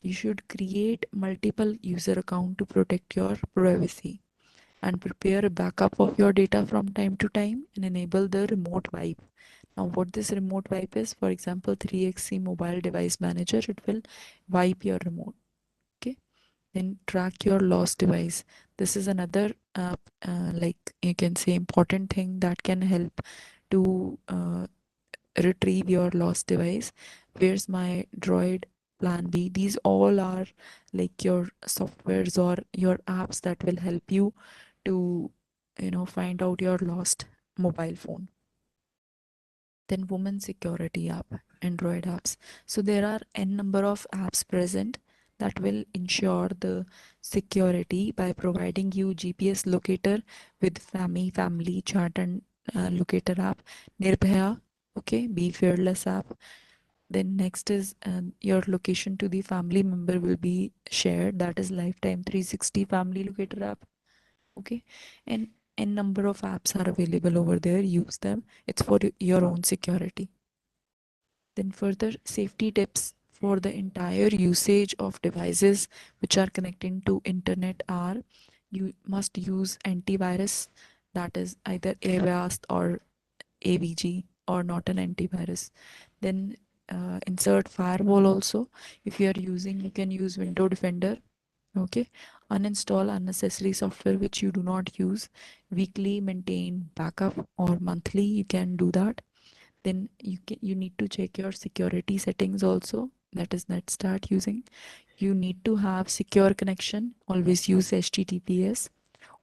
You should create multiple user account to protect your privacy, and prepare a backup of your data from time to time, and enable the remote wipe. Now, what this remote wipe is, for example, 3xc mobile device manager, it will wipe your remote. Okay, then track your lost device. This is another, like you can say, important thing that can help to retrieve your lost device. Where's my Droid, Plan B? These all are like your softwares or your apps that will help you to find out your lost mobile phone. Then women security app, Android apps. So there are n number of apps present that will ensure the security by providing you GPS locator with family chat and locator app. Nirbhaya, okay, be fearless app. Then next is your location to the family member will be shared, that is lifetime 360 family locator app. Okay, and n number of apps are available over there, use them, it's for your own security. Then further safety tips for the entire usage of devices which are connecting to internet are: you must use antivirus, that is either Avast or AVG, or not an antivirus. Then insert firewall also. If you are using, you can use Window Defender. Okay, uninstall unnecessary software which you do not use. Weekly maintain backup, or monthly you can do that. Then you need to check your security settings also, that is net start using. You need to have secure connection, always use HTTPS.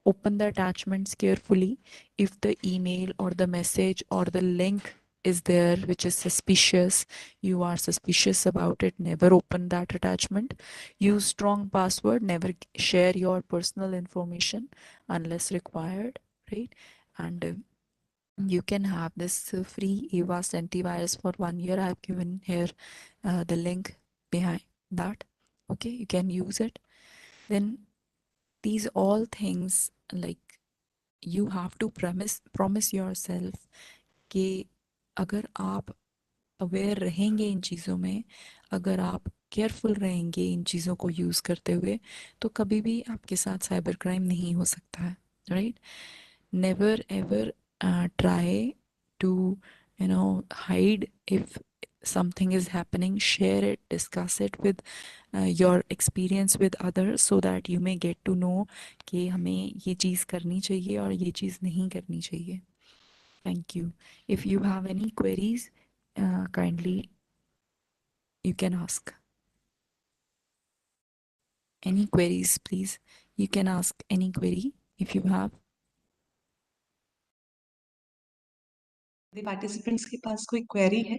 Open the attachments carefully. If the email or the message or the link is there which is suspicious, you are suspicious about it, never open that attachment. Use strong password, never share your personal information unless required, right? And you can have this free Avast antivirus for 1 year. I've given here the link behind that. Okay, you can use it. Then these all things, like, you have to promise yourself कि अगर आप aware रहेंगे इन चीज़ों में, अगर आप careful रहेंगे इन चीज़ों को यूज़ करते हुए, तो कभी भी आपके साथ साइबर क्राइम नहीं हो सकता है, right? Never ever try to hide if something is happening. Share it, discuss it with your experience with others, so that you may get to know कि हमें ये चीज़ करनी चाहिए और ये चीज़ नहीं करनी चाहिए. Thank you. If you have any queries, kindly you can ask. Any queries, please. You can ask any query if you have. The participants के पास कोई query है,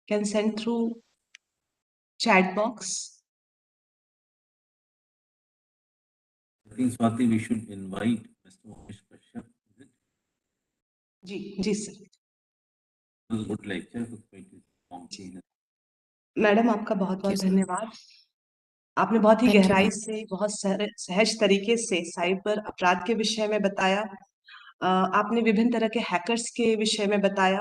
can send through chat box. I think, Swati, we should invite Mr. Mohish Kashyap. Is it? जी sir. It was a good lecture. It was quite informative. Madam आपका बहुत Thank you, बहुत sir. धन्यवाद. आपने बहुत ही Thank you, गहराई ma'am. से, बहुत सहज तरीके से साइबर अपराध के विषय में बताया. आपने विभिन्न तरह के हैकर्स के विषय में बताया.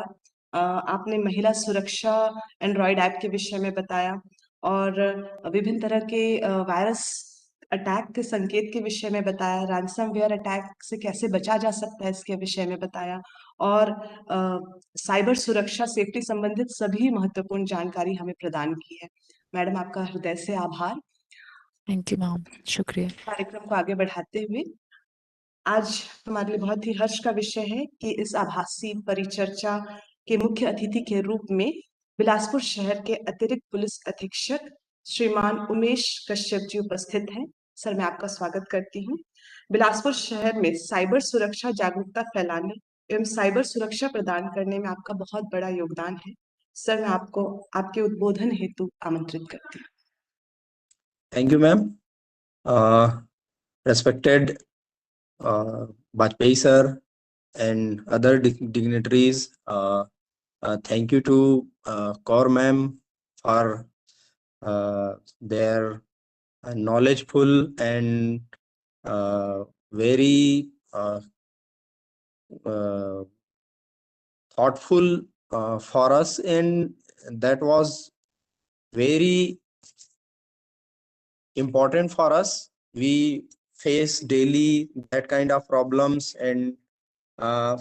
आपने महिला सुरक्षा एंड्रॉयड ऐप के विषय में बताया, और विभिन्न तरह के वायरस अटैक के संकेत के विषय में बताया. रैंसमवेयर अटैक से कैसे बचा जा सकता है इसके विषय में बताया, और साइबर सुरक्षा सेफ्टी संबंधित सभी महत्वपूर्ण जानकारी हमें प्रदान की है. मैडम, आपका हृदय से आभार. थैंक यू मैम, शुक्रिया। कार्यक्रम को आगे बढ़ाते हुए आज हमारे लिए बहुत ही हर्ष का विषय है कि इस आभासी परिचर्चा के मुख्य अतिथि के रूप में बिलासपुर शहर के अतिरिक्त पुलिस अधीक्षक श्रीमान उमेश कश्यप जी उपस्थित हैं। सर, मैं आपका स्वागत करती हूँ। बिलासपुर शहर में साइबर सुरक्षा जागरूकता फैलाने एवं साइबर सुरक्षा प्रदान करने में आपका बहुत बड़ा योगदान है। सर, मैं आपको आपके उद्बोधन हेतु आमंत्रित करती हूँ। Thank you, ma'am. Respected Bajpayee sir and other dignitaries. Thank you to Kaur ma'am for their knowledgeful and very uh, thoughtful for us, and that was very important for us. We face daily that kind of problems, and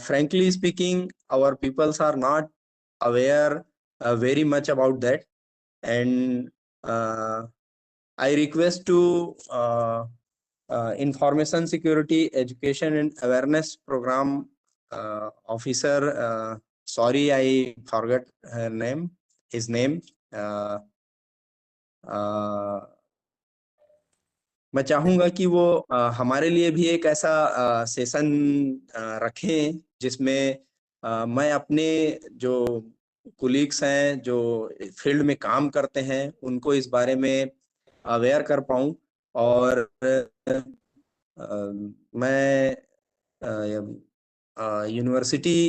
frankly speaking, our peoples are not aware very much about that. And I request to Information Security Education and Awareness Program officer. Sorry, I forgot his name. मैं चाहूंगा कि वो हमारे लिए भी एक ऐसा session रखें जिसमें मैं अपने जो कुलीग्स हैं जो फील्ड में काम करते हैं उनको इस बारे में अवेयर कर पाऊं। और मैं यूनिवर्सिटी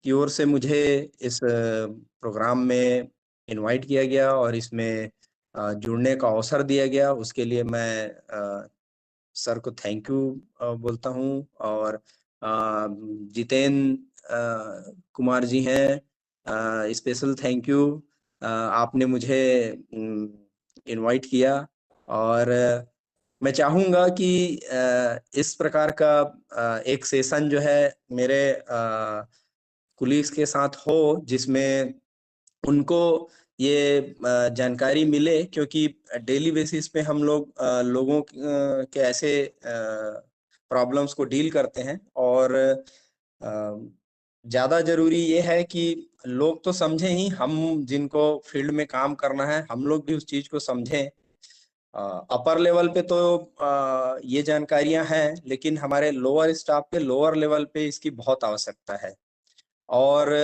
की ओर से मुझे इस प्रोग्राम में इनवाइट किया गया और इसमें जुड़ने का अवसर दिया गया, उसके लिए मैं सर को थैंक यू बोलता हूँ। और जितेंद्र कुमार जी हैं, स्पेशल थैंक यू। आपने मुझे इनवाइट किया और मैं चाहूँगा कि इस प्रकार का एक सेशन जो है मेरे कुलीग्स के साथ हो जिसमें उनको ये जानकारी मिले, क्योंकि डेली बेसिस पे हम लोग लोगों के ऐसे प्रॉब्लम्स को डील करते हैं। और ज़्यादा ज़रूरी ये है कि लोग तो समझें ही, हम जिनको फील्ड में काम करना है हम लोग भी उस चीज़ को समझें। अपर लेवल पे तो ये जानकारियां हैं, लेकिन हमारे लोअर स्टाफ पे लोअर लेवल पे इसकी बहुत आवश्यकता है। और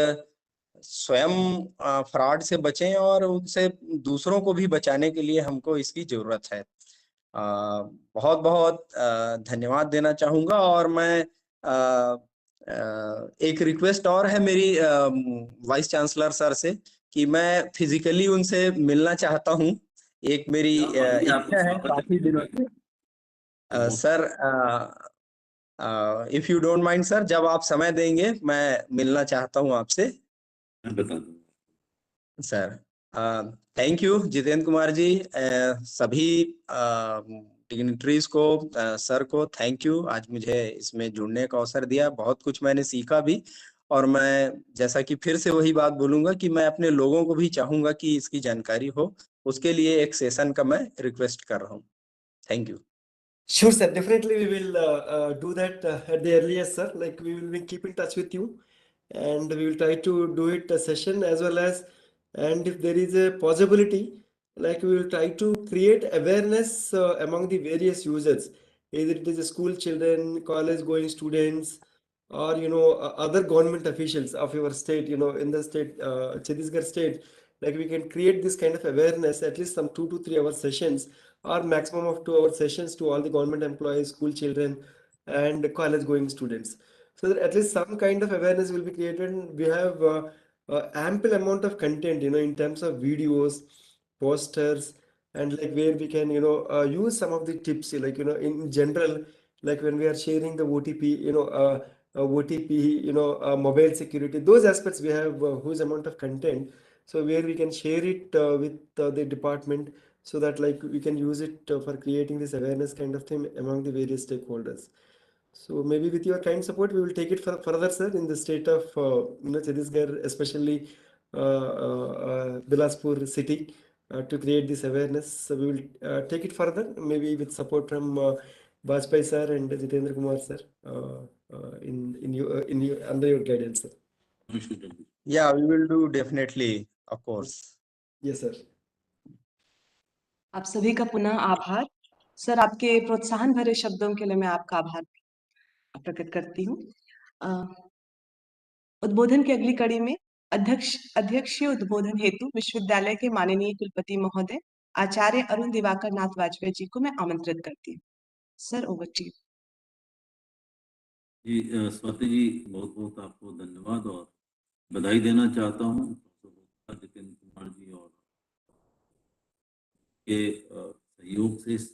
स्वयं फ्रॉड से बचें और उनसे दूसरों को भी बचाने के लिए हमको इसकी जरूरत है। बहुत बहुत धन्यवाद देना चाहूँगा। और मैं एक रिक्वेस्ट और है मेरी वाइस चांसलर सर से कि मैं फिजिकली उनसे मिलना चाहता हूँ। एक मेरी इच्छा है काफी दिनों से। Sir, if you don't mind sir, जब आप समय देंगे मैं मिलना चाहता हूँ आपसे। बता दूं sir, thank you Jitendra Kumar ji, सभी डिग्निटरीज को, सर को थैंक यू। आज मुझे इसमें जुड़ने का अवसर दिया, बहुत कुछ मैंने सीखा भी। और मैं जैसा कि फिर से वही बात बोलूंगा कि मैं अपने लोगों को भी चाहूंगा कि इसकी जानकारी हो, उसके लिए एक सेशन का मैं रिक्वेस्ट कर रहा हूँ। Thank you. Sure, sir. Definitely, we will do that at the earliest, sir. Like we will be keep in touch with you, and we will try to do it a session as well as, and if there is a possibility, like we will try to create awareness among the various users, either it is the school children, college going students, or other government officials of your state. In the state, Chhattisgarh state, like we can create this kind of awareness at least some 2 to 3 hour sessions or maximum of 2 hour sessions to all the government employees, school children, and college going students, so that at least some kind of awareness will be created. And we have ample amount of content, in terms of videos, posters, and like where we can use some of the tips, like in general, like when we are sharing the OTP, OTP, mobile security, those aspects we have a huge amount of content, so where we can share it with the department, so that like we can use it for creating this awareness kind of thing among the various stakeholders. So maybe with your kind support, we will take it further, sir, in the state of Chhattisgarh, especially Bilaspur city. to create this awareness. So we will take it further, maybe with support from Bajpai sir and Jitendra Kumar sir, under your guidance, sir. Yeah, we will do definitely, of course. Yes, sir. आप सभी का पुनः आभार। Sir, आपके प्रोत्साहन भरे शब्दों के लिए मैं आपका आभार प्रकट करती हूँ। उद्बोधन की अगली कड़ी में अध्यक्षीय उद्बोधन हेतु विश्वविद्यालय के माननीय कुलपति महोदय आचार्य अरुण दिवाकर नाथ वाजपेयी जी को मैं आमंत्रित करती हूँ। Sir, over to you. जी स्वाति जी, बहुत बहुत आपको धन्यवाद और बधाई देना चाहता हूँ जितेंद्र कुमार जी और के सहयोग से इस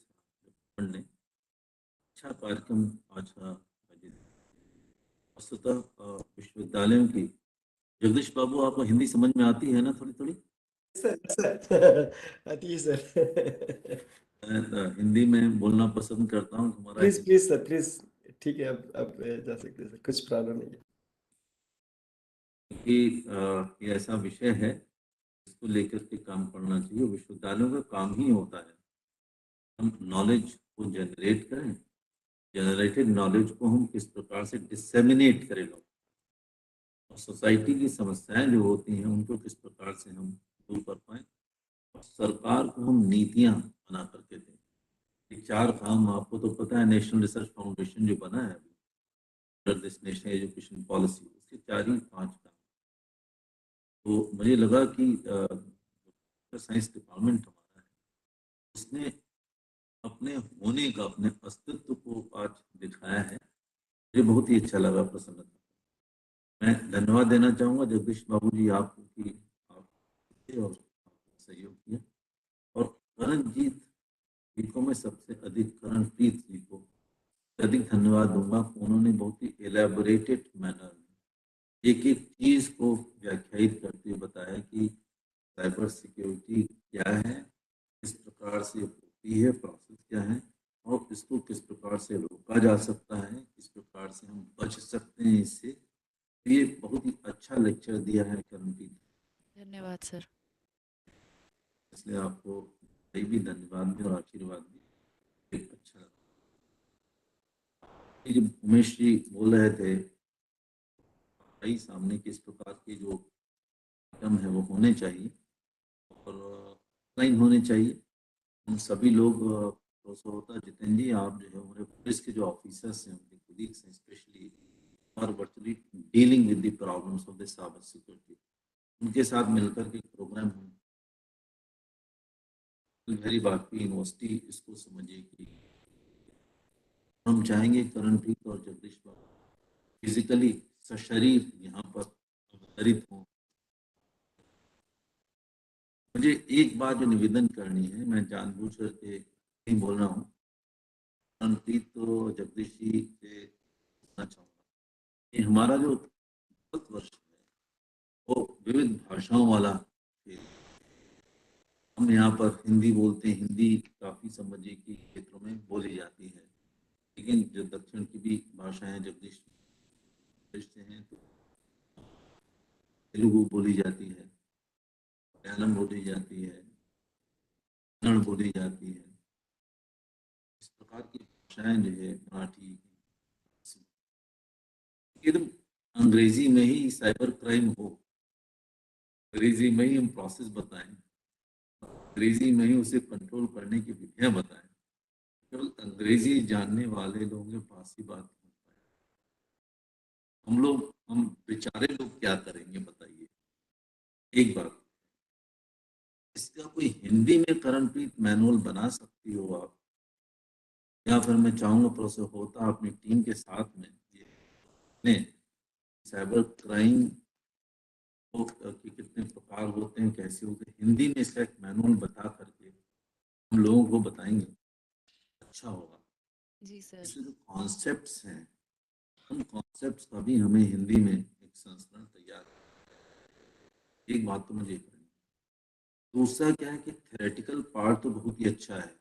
फंड ने अच्छा कार्यक्रम आज आयोजित। वस्तुतः विश्वविद्यालयों की, जगदीश बाबू, आपको हिंदी समझ में आती है ना थोड़ी थोड़ी? सर आती है सर। मैं हिंदी में बोलना पसंद करता हूँ। हमारा प्लीज प्लीज सर, प्लीज। ठीक है, आप जा सकते हैं सर, कुछ प्रॉब्लम नहीं है। कि ये ऐसा विषय है इसको लेकर के काम करना चाहिए। विश्वविद्यालयों का काम ही होता है हम नॉलेज को जनरेट करें, जनरेटेड नॉलेज को हम किस प्रकार से डिसेमिनेट करें लोग, और सोसाइटी की समस्याएं जो होती हैं उनको किस प्रकार से हम दूर कर पाएं, और सरकार को हम नीतियां बना करके दें। ये 4 काम आपको तो पता है, नेशनल रिसर्च फाउंडेशन जो बना है अभी, दिस नेशनल एजुकेशन पॉलिसी, उसके 4 ही 5 काम। तो मुझे लगा कि साइंस डिपार्टमेंट हमारा है, उसने अपने होने का, अपने अस्तित्व को आज दिखाया है। मुझे बहुत ही अच्छा लगा, प्रसन्नता। मैं धन्यवाद देना चाहूँगा जगदीश बाबू जी आपको कि आप और सहयोग किया, और करणजीत जी को मैं सबसे अधिक, करणप्रीत जी को अधिक धन्यवाद दूंगा। उन्होंने बहुत ही एलैबोरेटेड मैनर में एक एक चीज को व्याख्यायित करते हुए बताया कि साइबर सिक्योरिटी क्या है, किस प्रकार से होती है, प्रोसेस क्या है, और इसको किस प्रकार से रोका जा सकता है, किस प्रकार से हम बच सकते हैं इससे। ये बहुत ही अच्छा लेक्चर दिया है करणजीत। धन्यवाद सर। इसलिए आपको भी धन्यवाद भी और आशीर्वाद भी। एक अच्छा लगा। ये जब उमेश जी बोल रहे थे भाई सामने किस प्रकार के जो आइटम है वो होने चाहिए और ऑनलाइन होने चाहिए, हम सभी लोग भरोसा होता है। जितेंद्र जी, आप जो है हमारे पुलिस के जो ऑफिसर्स हैं, उनके कोलीग्स हैं, स्पेशली और virtually dealing with the problems of the cyber security, उनके साथ मिलकर के एक प्रोग्राम हम वेरी वाकई यूनिवर्सिटी इसको समझिए कि हम चाहेंगे करणप्रीत और जगदीश बाबू फिजिकली सशरीर यहाँ पर अवतरित हों। मुझे एक बात जो निवेदन करनी है, मैं जानबूझ करके नहीं बोल रहा हूँ, करणप्रीत तो जगदीश जी से पूछना चाहूँगा कि हमारा जो भारत वर्ष है वो विविध भाषाओं वाला है। हम यहाँ पर हिंदी बोलते हैं, हिंदी काफ़ी समझिए कि क्षेत्रों में बोली जाती है, लेकिन जो दक्षिण की भी भाषाएं जगदीश से हैं तो तेलुगु बोली जाती है, मलयालम बोली जाती है, कन्नड़ बोली जाती है। इस प्रकार की भाषाएं जो है मराठी, एकदम अंग्रेजी में ही साइबर क्राइम हो, अंग्रेजी में ही हम प्रोसेस बताएं, अंग्रेजी में ही उसे कंट्रोल करने की विधियां बताएं। केवल अंग्रेजी जानने वाले लोगों के पास ही बात नहीं होता है। हम बेचारे लोग क्या करेंगे बताइए। एक बात, इसका कोई हिंदी में करणप्रीत मैनुअल बना सकती हो आप, या फिर मैं चाहूंगा प्रोसेस होता अपनी टीम के साथ में ये साइबर क्राइम कि कितने प्रकार होते हैं, कैसे होते हैं, हिंदी में इसका एक मैनुअल बता करके हम लोगों को बताएंगे, अच्छा होगा। जी सर। इसके जो कॉन्सेप्ट्स हैं, उन कॉन्सेप्ट्स का भी हमें हिंदी में एक संस्करण तैयार, एक बात तो मुझे करनी। दूसरा क्या है कि थ्योरेटिकल पार्ट तो बहुत ही अच्छा है,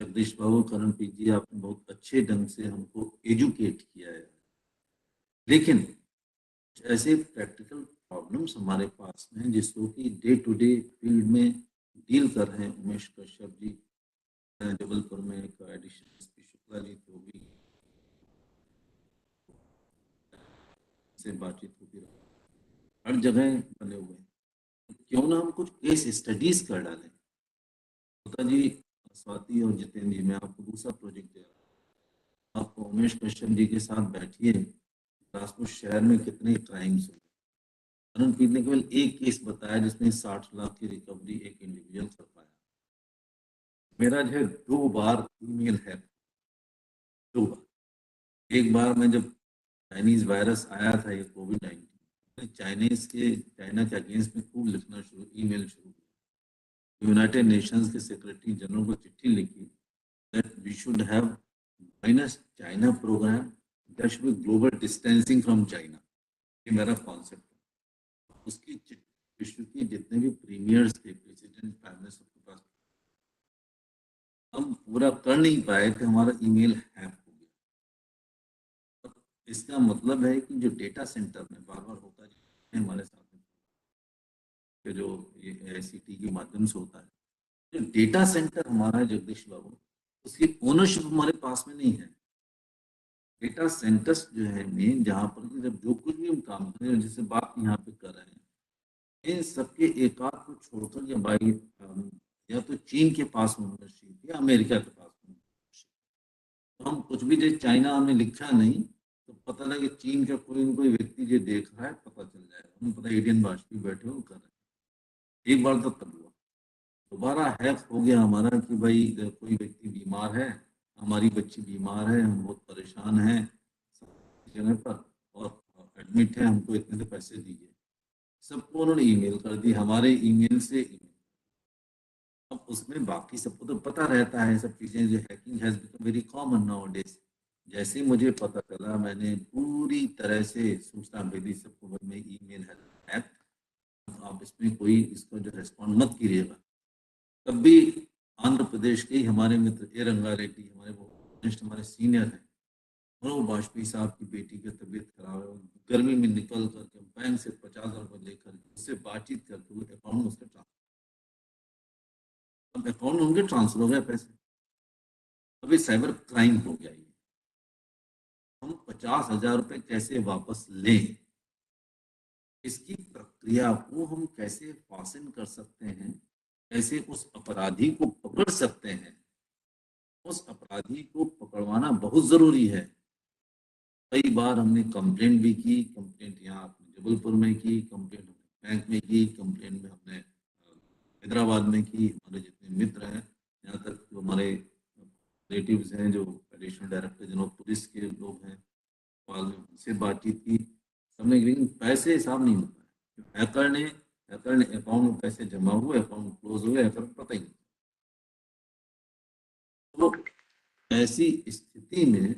जगदीश बाबू, करणप्रीत जी, आपने बहुत अच्छे ढंग से हमको एजुकेट किया है, लेकिन ऐसे प्रैक्टिकल प्रॉब्लम्स हमारे पास में जिसको कि डे टू डे फील्ड में डील कर रहे हैं उमेश कश्यप जी जबलपुर में, एक एडिशनल एसपी शुक्ला जी तो भी से बातचीत होती रही, हर जगह बने हुए हैं। तो क्यों ना हम कुछ केस स्टडीज कर डालें। होता जी, स्वाति और जितेंद्र जी, मैं आपको दूसरा प्रोजेक्ट दे रहा हूँ। आप उमेश कश्यप जी के साथ बैठिए, बिलासपुर शहर में कितने क्राइम्स हुए। अरुणपीत ने केवल एक केस बताया जिसमें 60 लाख की रिकवरी एक इंडिविजुअल कर पाया। मेरा जो है 2 बार ईमेल है, 2 बार। एक बार मैं जब चाइनीज वायरस आया था, ये कोविड-19, चाइना के अगेंस्ट में खूब लिखना ईमेल शुरू किया। यूनाइटेड नेशंस के सेक्रेटरी जनरल को चिट्ठी लिखी that we should have minus China program, that should be global distancing from China. ये मेरा कॉन्सेप्ट है। उसकी विश्व की जितने भी प्रीमियर्स थे, प्रेसिडेंट, प्राइम मिनिस्टर के पास, हम पूरा कर नहीं पाए थे, हमारा ईमेल हैक हो गया। तो इसका मतलब है कि जो डेटा सेंटर में बार बार होता है हमारे साथ में, कि जो ये आईसीटी के माध्यम से होता है, जो डेटा सेंटर हमारा है जगदीश बाबू, उसकी ओनरशिप हमारे पास में नहीं है। डेटा सेंटर्स जो है मेन, जहाँ पर जब जो कुछ भी हम काम कर रहे हैं, जैसे बात यहाँ पे कर रहे हैं, इन सबके एकाध को छोड़कर या बाई या तो चीन के पास ओनरशिप या अमेरिका के पास ओनरशिप। तो हम कुछ भी जो चाइना हमने लिखा नहीं, तो पता लगे चीन का कोई न कोई व्यक्ति जो देख रहा है, पता चल जाएगा, हमें पता एडियन वाजपेयी बैठे हो कर रहे हैं। एक बार तो तब हुआ, दोबारा हैक हो गया हमारा कि भाई कोई व्यक्ति बीमार है, हमारी बच्ची बीमार है, हम बहुत परेशान हैं जगह पर और एडमिट है, हमको इतने से पैसे दीजिए। सबको उन्होंने ईमेल कर दी, हमारे ईमेल से email। अब उसमें बाकी सबको तो पता रहता है सब चीजें, जो hacking has become very common nowadays. जैसे ही मुझे पता चला, मैंने पूरी तरह से सूचना भेजी सबको, मैं ईमेल है हैक, आप इसमें कोई इसको जो रेस्पॉन्ड मत कीजिएगा। तब भी आंध्र प्रदेश के ही हमारे मित्र ए रंगा रेड्डी, हमारे बहुत वरिष्ठ, हमारे सीनियर हैं, मनोज वाजपेयी साहब की बेटी की तबीयत खराब है, गर्मी में निकल करके बैंक से 50,000 रुपये लेकर उससे बातचीत करके वो अकाउंट में उसका ट्रांसफर, अब अकाउंट में उनके ट्रांसफर हो गए पैसे। अभी साइबर क्राइम हो गया ये। हम 50,000 रुपये कैसे वापस लें, इसकी प्रक्रिया को हम कैसे फासिल कर सकते हैं, कैसे उस अपराधी को पकड़ सकते हैं, उस अपराधी को पकड़वाना बहुत जरूरी है। कई बार हमने कंप्लेंट भी की, कंप्लेंट यहाँ जबलपुर में की, कंप्लेंट बैंक में की, कंप्लेंट में हमने हैदराबाद में की, हमारे जितने मित्र हैं, यहाँ तक जो हमारे रिलेटिव्स हैं, जो एडिशनल डायरेक्टर जनरल पुलिस के लोग हैं, उनसे बातचीत की सबने, लेकिन पैसे हिसाब नहीं होता है। हैकर ने अकाउंट में पैसे जमा हुए, अकाउंट क्लोज हुए, हैकर को पता ही नहीं। तो ऐसी स्थिति में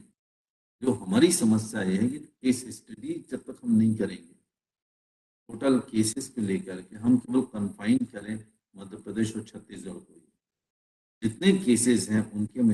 जो हमारी समस्या ये है कि केस स्टडी जब तक हम नहीं करेंगे, टोटल केसेस पे लेकर के हम केवल कन्फाइन करें मध्य प्रदेश और छत्तीसगढ़ को, जितने केसेस हैं उनके हम